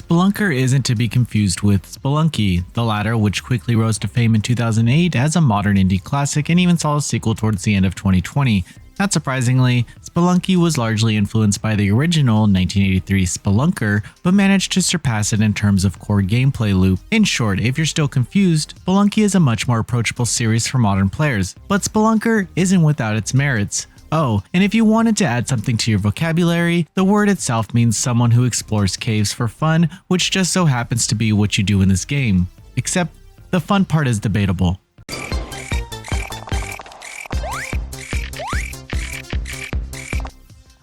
Spelunker isn't to be confused with Spelunky, the latter which quickly rose to fame in 2008 as a modern indie classic and even saw a sequel towards the end of 2020. Not surprisingly, Spelunky was largely influenced by the original 1983 Spelunker, but managed to surpass it in terms of core gameplay loop. In short, if you're still confused, Spelunky is a much more approachable series for modern players, but Spelunker isn't without its merits. Oh, and if you wanted to add something to your vocabulary, the word itself means someone who explores caves for fun, which just so happens to be what you do in this game. Except, the fun part is debatable.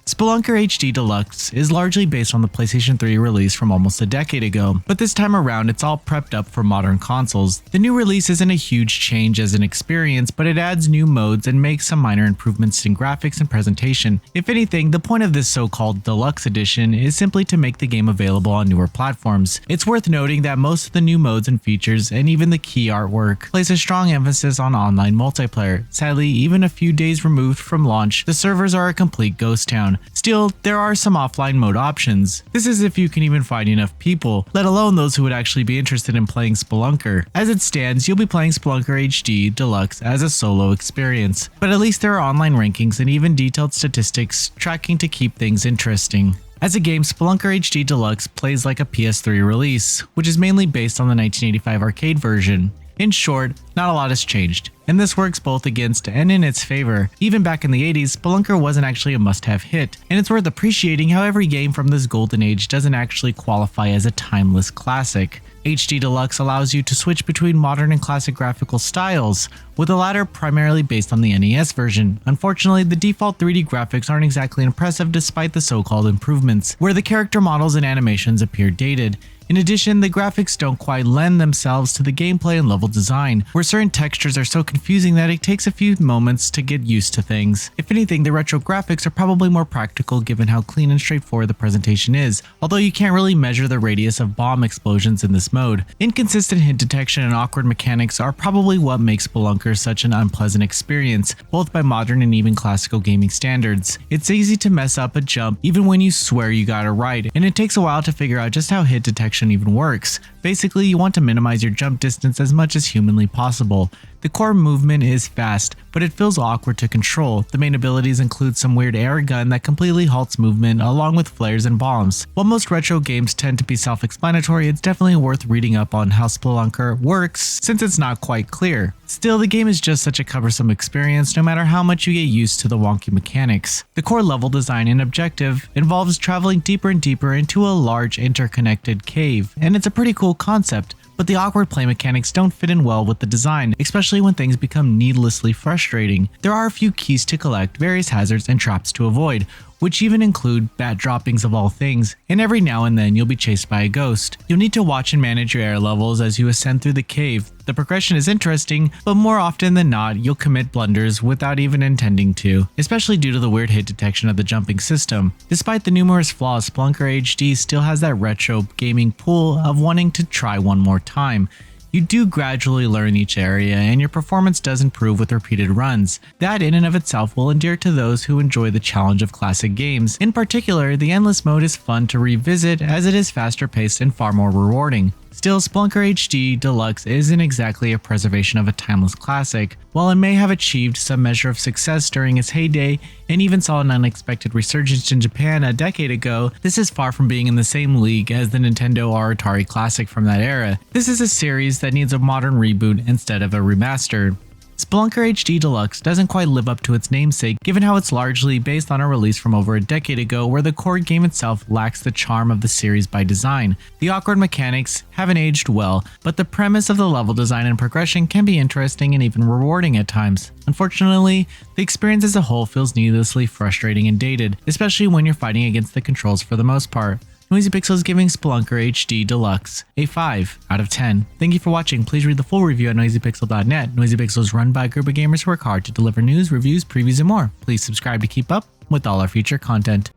Spelunker HD Deluxe is largely based on the PlayStation 3 release from almost a decade ago, but this time around it's all prepped up for modern consoles. The new release isn't a huge change as an experience, but it adds new modes and makes some minor improvements in graphics and presentation. If anything, the point of this so-called Deluxe Edition is simply to make the game available on newer platforms. It's worth noting that most of the new modes and features, and even the key artwork, place a strong emphasis on online multiplayer. Sadly, even a few days removed from launch, the servers are a complete ghost town. Still, there are some offline mode options. This is if you can even find enough people, let alone those who would actually be interested in playing Spelunker. As it stands, you'll be playing Spelunker HD Deluxe as a solo experience, but at least there are online rankings and even detailed statistics tracking to keep things interesting. As a game, Spelunker HD Deluxe plays like a PS3 release, which is mainly based on the 1985 arcade version. In short, not a lot has changed, and this works both against and in its favor. Even back in the 80s, Spelunker wasn't actually a must-have hit, and it's worth appreciating how every game from this golden age doesn't actually qualify as a timeless classic. HD Deluxe allows you to switch between modern and classic graphical styles, with the latter primarily based on the NES version. Unfortunately, the default 3D graphics aren't exactly impressive despite the so-called improvements, where the character models and animations appear dated. In addition, the graphics don't quite lend themselves to the gameplay and level design, where certain textures are so confusing that it takes a few moments to get used to things. If anything, the retro graphics are probably more practical given how clean and straightforward the presentation is, although you can't really measure the radius of bomb explosions in this mode. Inconsistent hit detection and awkward mechanics are probably what makes Spelunker such an unpleasant experience, both by modern and even classical gaming standards. It's easy to mess up a jump even when you swear you got it right, and it takes a while to figure out just how hit detection even works. Basically, you want to minimize your jump distance as much as humanly possible. The core movement is fast, but it feels awkward to control. The main abilities include some weird air gun that completely halts movement, along with flares and bombs. While most retro games tend to be self-explanatory, it's definitely worth reading up on how Spelunker works, since it's not quite clear. Still, the game is just such a cumbersome experience no matter how much you get used to the wonky mechanics. The core level design and objective involves traveling deeper and deeper into a large interconnected cave, and it's a pretty cool concept. But the awkward play mechanics don't fit in well with the design, especially when things become needlessly frustrating. There are a few keys to collect, various hazards and traps to avoid, which even include bat droppings of all things, and every now and then you'll be chased by a ghost. You'll need to watch and manage your air levels as you ascend through the cave. The progression is interesting, but more often than not, you'll commit blunders without even intending to, especially due to the weird hit detection of the jumping system. Despite the numerous flaws, Spelunker HD still has that retro gaming pull of wanting to try one more time. You do gradually learn each area, and your performance does improve with repeated runs. That in and of itself will endear to those who enjoy the challenge of classic games. In particular, the Endless mode is fun to revisit as it is faster paced and far more rewarding. Still, Spelunker HD Deluxe isn't exactly a preservation of a timeless classic. While it may have achieved some measure of success during its heyday and even saw an unexpected resurgence in Japan a decade ago, this is far from being in the same league as the Nintendo or Atari classic from that era. This is a series that needs a modern reboot instead of a remaster. Spelunker HD Deluxe doesn't quite live up to its namesake given how it's largely based on a release from over a decade ago where the core game itself lacks the charm of the series by design. The awkward mechanics haven't aged well, but the premise of the level design and progression can be interesting and even rewarding at times. Unfortunately, the experience as a whole feels needlessly frustrating and dated, especially when you're fighting against the controls for the most part. Noisy Pixel is giving Spelunker HD Deluxe a 5 out of 10. Thank you for watching. Please read the full review at noisypixel.net. Noisy Pixel is run by a group of gamers who work hard to deliver news, reviews, previews, and more. Please subscribe to keep up with all our future content.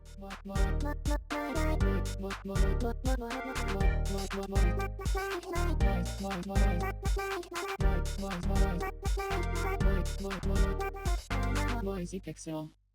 Noisy Pixel.